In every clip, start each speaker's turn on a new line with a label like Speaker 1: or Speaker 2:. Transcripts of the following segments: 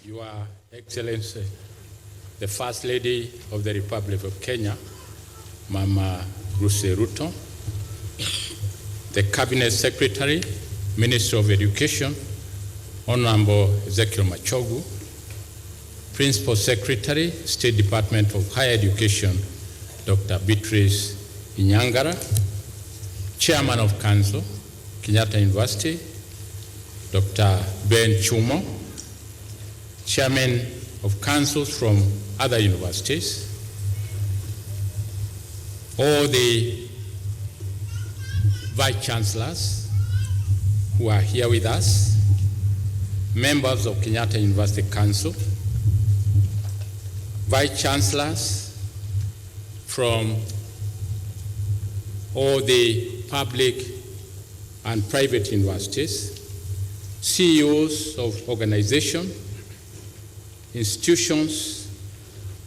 Speaker 1: Your Excellency, the First Lady of the Republic of Kenya, Mama Ruth Ruto, the Cabinet Secretary, Minister of Education, Honorable Ezekiel Machogu, Principal Secretary, State Department of Higher Education, Dr. Beatrice Inyangara, Chairman of Council, Kenyatta University, Dr. Ben Chumo, Chairman of councils from other universities, all the Vice Chancellors who are here with us, members of Kenyatta University Council, Vice Chancellors from all the public and private universities, CEOs of organizations, institutions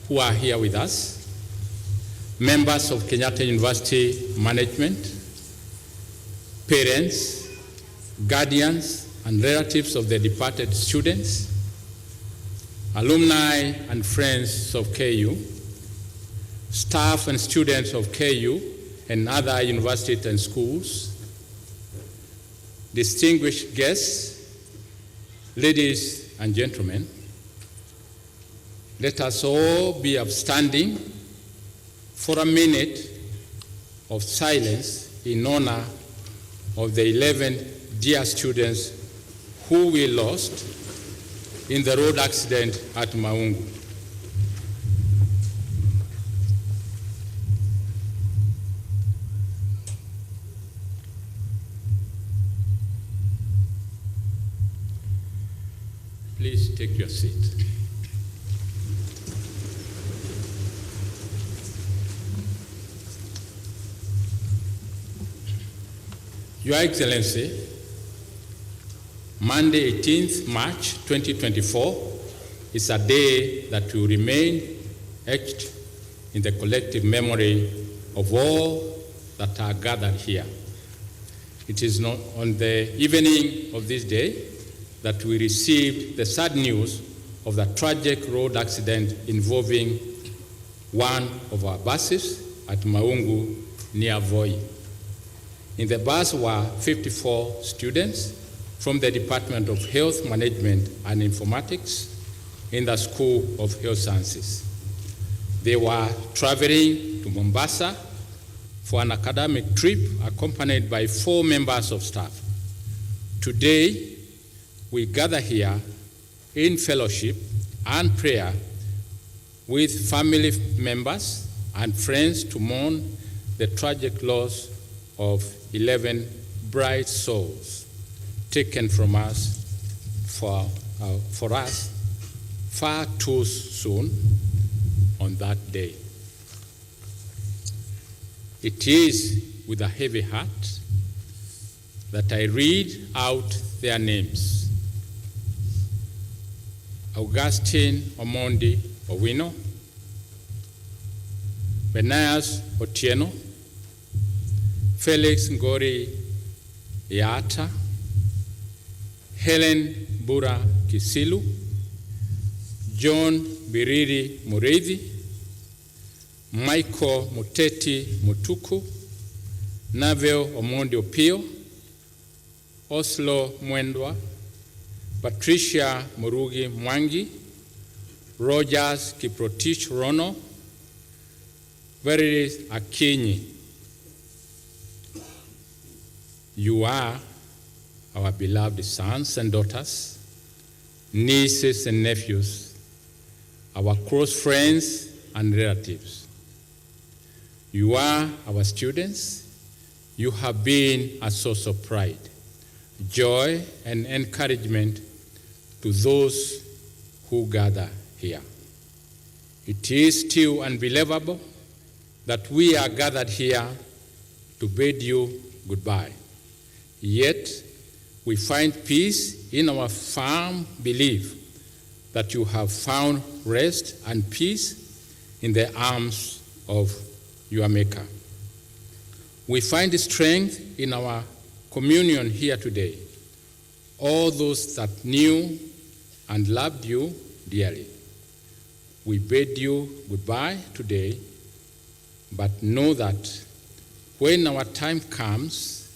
Speaker 1: who are here with us, members of Kenyatta University management, parents, guardians, and relatives of the departed students, alumni and friends of KU, staff and students of KU and other universities and schools, distinguished guests, ladies and gentlemen, let us all be upstanding for a minute of silence in honor of the 11 dear students who we lost in the road accident at Maungu. Please take your seat. Your Excellency, Monday, 18th March 2024 is a day that will remain etched in the collective memory of all that are gathered here. It is not on the evening of this day that we received the sad news of the tragic road accident involving one of our buses at Maungu near Voi. In the bus were 54 students from the Department of Health Management and Informatics in the School of Health Sciences. They were traveling to Mombasa for an academic trip accompanied by 4 members of staff. Today, we gather here in fellowship and prayer with family members and friends to mourn the tragic loss of 11 bright souls taken from us for us far too soon on that day. It is with a heavy heart that I read out their names: Augustine Omondi Owino, Benaias Otieno, Felix Ngori Yata, Helen Bura Kisilu, John Biriri Mureithi, Michael Muteti Mutuku, Navel Omondi Opio, Oslo Mwendwa, Patricia Murugi Mwangi, Rogers Kiprotich Rono, Verilis Akinyi. You are our beloved sons and daughters, nieces and nephews, our close friends and relatives. You are our students. You have been a source of pride, joy, and encouragement to those who gather here. It is still unbelievable that we are gathered here to bid you goodbye. Yet, we find peace in our firm belief that you have found rest and peace in the arms of your Maker. We find strength in our communion here today. All those that knew and loved you dearly. We bid you goodbye today, but know that when our time comes,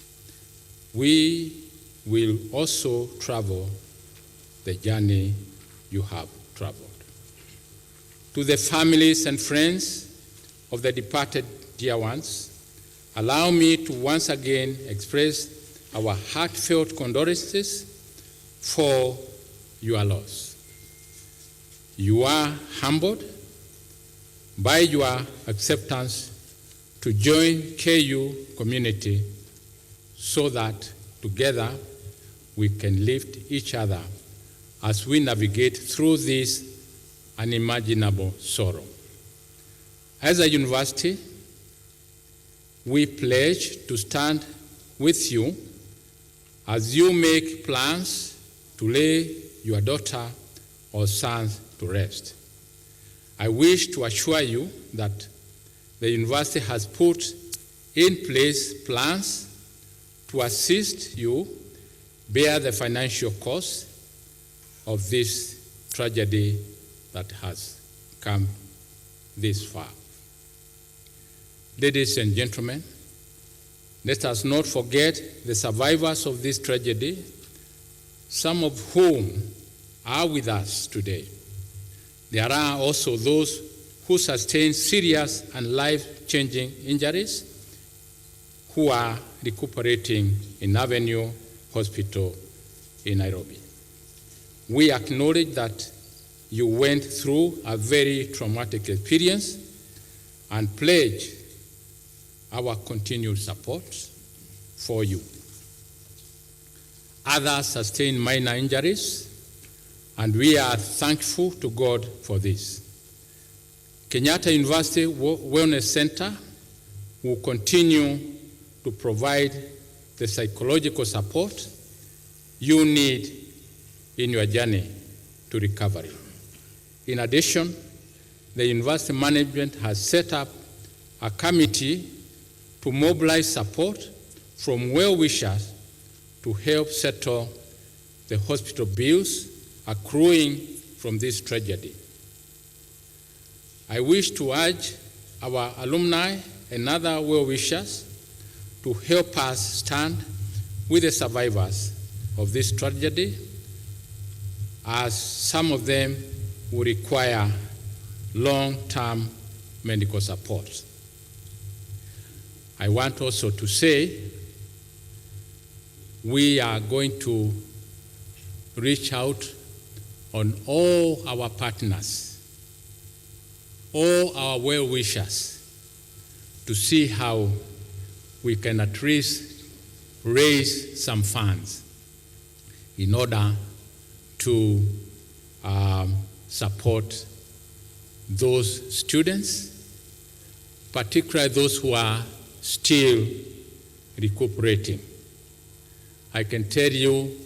Speaker 1: we will also travel the journey you have traveled. To the families and friends of the departed dear ones, allow me to once again express our heartfelt condolences for your loss. You are humbled by your acceptance to join KU community so that together we can lift each other as we navigate through this unimaginable sorrow. As a university, we pledge to stand with you as you make plans to lay your daughter or sons to rest. I wish to assure you that the university has put in place plans to assist you bear the financial cost of this tragedy that has come this far. Ladies and gentlemen, let us not forget the survivors of this tragedy, some of whom are with us today. There are also those who sustained serious and life-changing injuries who are recuperating in Avenue Hospital in Nairobi. We acknowledge that you went through a very traumatic experience and pledge our continued support for you. Others sustained minor injuries, and we are thankful to God for this. Kenyatta University Wellness Center will continue to provide the psychological support you need in your journey to recovery. In addition, the university management has set up a committee to mobilize support from well-wishers to help settle the hospital bills accruing from this tragedy. I wish to urge our alumni and other well-wishers to help us stand with the survivors of this tragedy, as some of them will require long-term medical support. I want also to say we are going to reach out on all our partners, all our well-wishers, to see how we can at least raise some funds in order to support those students, particularly those who are still recuperating. I can tell you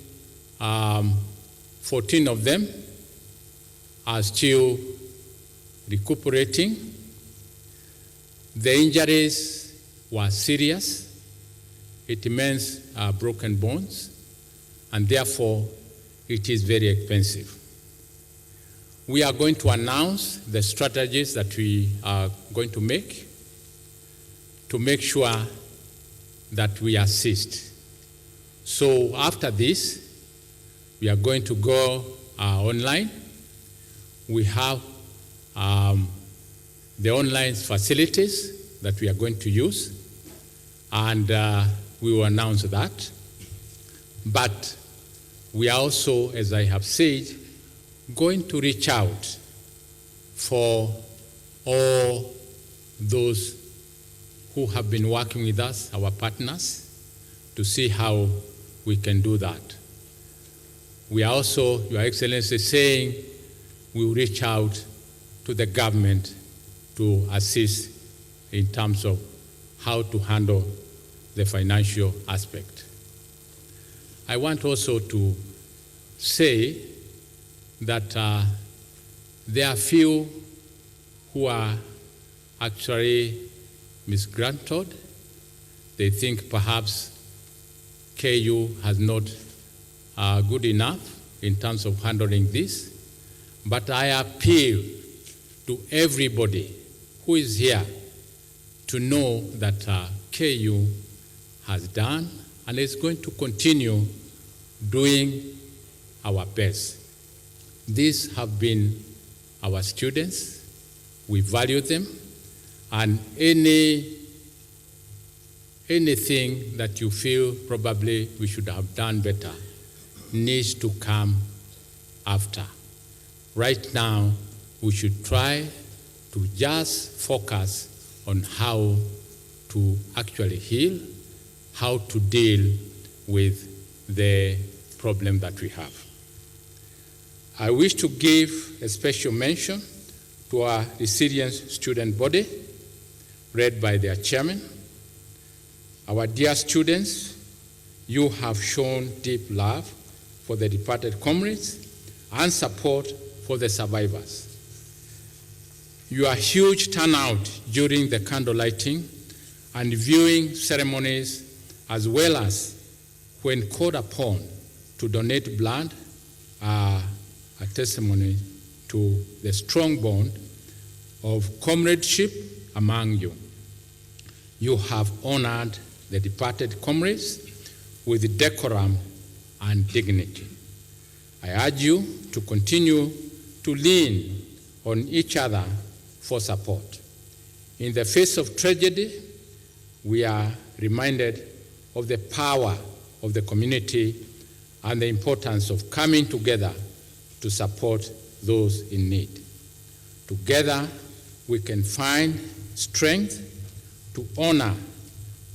Speaker 1: 14 of them are still recuperating. The injuries were serious. It means broken bones, and therefore it is very expensive. We are going to announce the strategies that we are going to make sure that we assist. So after this, we are going to go online. We have the online facilities that we are going to use, and we will announce that. But we are also, as I have said, going to reach out for all those who have been working with us, our partners, to see how we can do that. We are also, Your Excellency, saying we will reach out to the government to assist in terms of how to handle the financial aspect. I want also to say that there are few who are actually misgranted. They think perhaps KU has not good enough in terms of handling this, but I appeal to everybody who is here to know that KU has done and is going to continue doing our best. These have been our students. We value them, and anything that you feel probably we should have done better needs to come after. Right now, we should try to just focus on how to actually heal, how to deal with the problem that we have. I wish to give a special mention to our resilient student body, led by their chairman. Our dear students, you have shown deep love for the departed comrades and support for the survivors. Your huge turnout during the candle lighting and viewing ceremonies, as well as when called upon to donate blood, are a testimony to the strong bond of comradeship among you. You have honored the departed comrades with decorum and dignity. I urge you to continue to lean on each other for support. In the face of tragedy, we are reminded of the power of the community and the importance of coming together to support those in need. Together, we can find strength to honor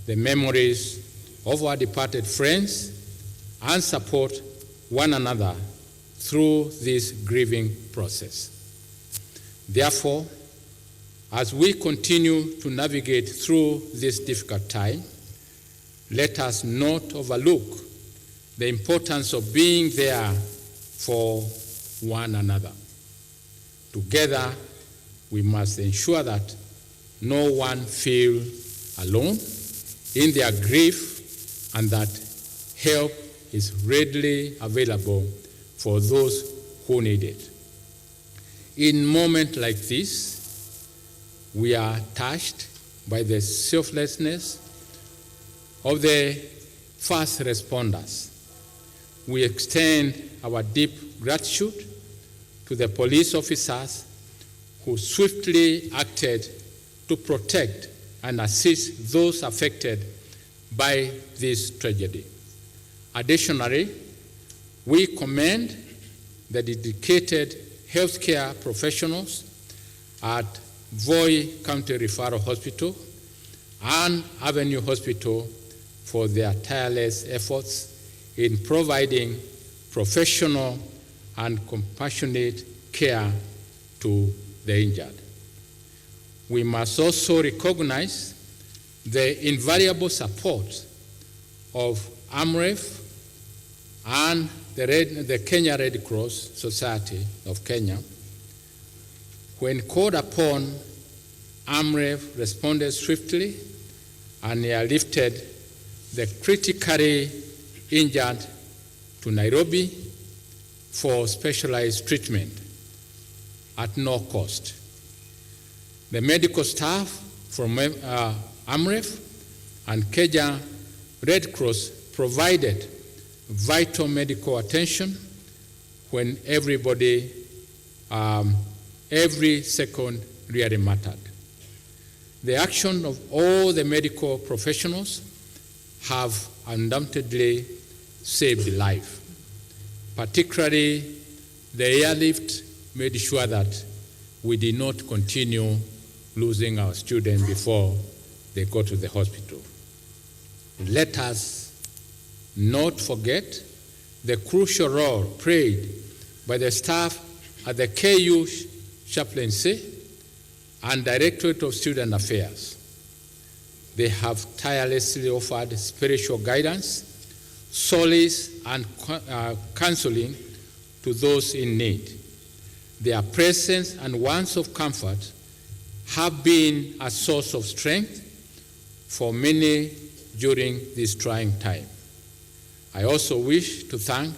Speaker 1: the memories of our departed friends and support one another through this grieving process. Therefore, as we continue to navigate through this difficult time, let us not overlook the importance of being there for one another. Together, we must ensure that no one feels alone in their grief and that help is readily available for those who need it. In moments like this, we are touched by the selflessness of the first responders. We extend our deep gratitude to the police officers who swiftly acted to protect and assist those affected by this tragedy. Additionally, we commend the dedicated healthcare professionals at Voi County Referral Hospital and Avenue Hospital for their tireless efforts in providing professional and compassionate care to the injured. We must also recognize the invaluable support of AMREF and the Kenya Red Cross Society of Kenya. When called upon, AMREF responded swiftly and airlifted the critically injured to Nairobi for specialized treatment at no cost. The medical staff from AMREF and Kenya Red Cross provided vital medical attention when every second really mattered. The action of all the medical professionals have undoubtedly saved life. Particularly, the airlift made sure that we did not continue losing our students before they go to the hospital. Let us not forget the crucial role played by the staff at the KU Chaplaincy and Directorate of Student Affairs. They have tirelessly offered spiritual guidance, solace, and counseling to those in need. Their presence and words of comfort have been a source of strength for many during this trying time. I also wish to thank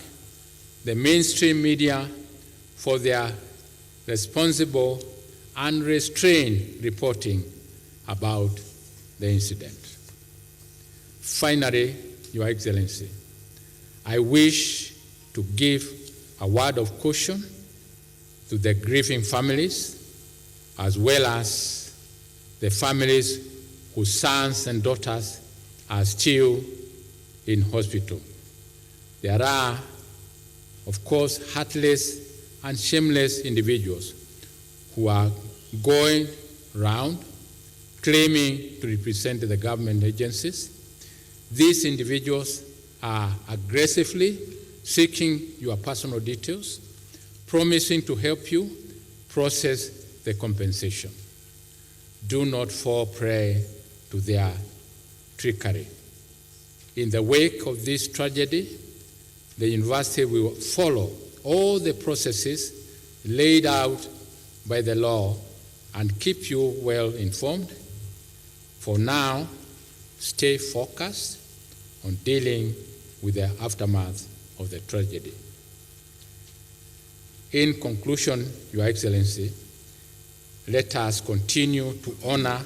Speaker 1: the mainstream media for their responsible and restrained reporting about the incident. Finally, Your Excellency, I wish to give a word of caution to the grieving families, as well as the families whose sons and daughters are still in hospital. There are, of course, heartless and shameless individuals who are going around claiming to represent the government agencies. These individuals are aggressively seeking your personal details, promising to help you process the compensation. Do not fall prey to their trickery. In the wake of this tragedy, the university will follow all the processes laid out by the law and keep you well informed. For now, stay focused on dealing with the aftermath of the tragedy. In conclusion, Your Excellency, let us continue to honor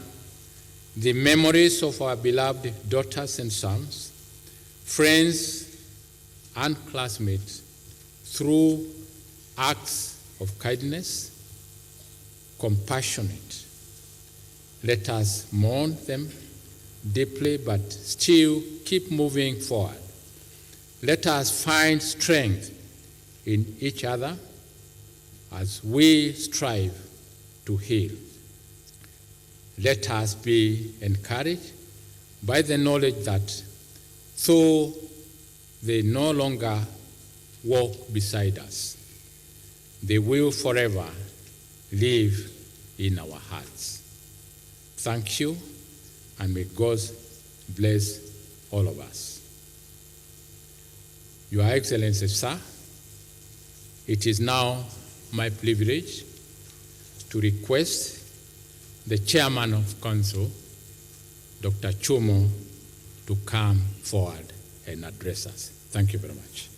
Speaker 1: the memories of our beloved daughters and sons, friends and classmates through acts of kindness, compassionate. Let us mourn them deeply, but still keep moving forward. Let us find strength in each other as we strive to heal. Let us be encouraged by the knowledge that though they no longer walk beside us, they will forever live in our hearts. Thank you, and may God bless all of us. Your Excellency, sir, it is now my privilege to request the Chairman of Council, Dr. Chumo, to come forward and address us. Thank you very much.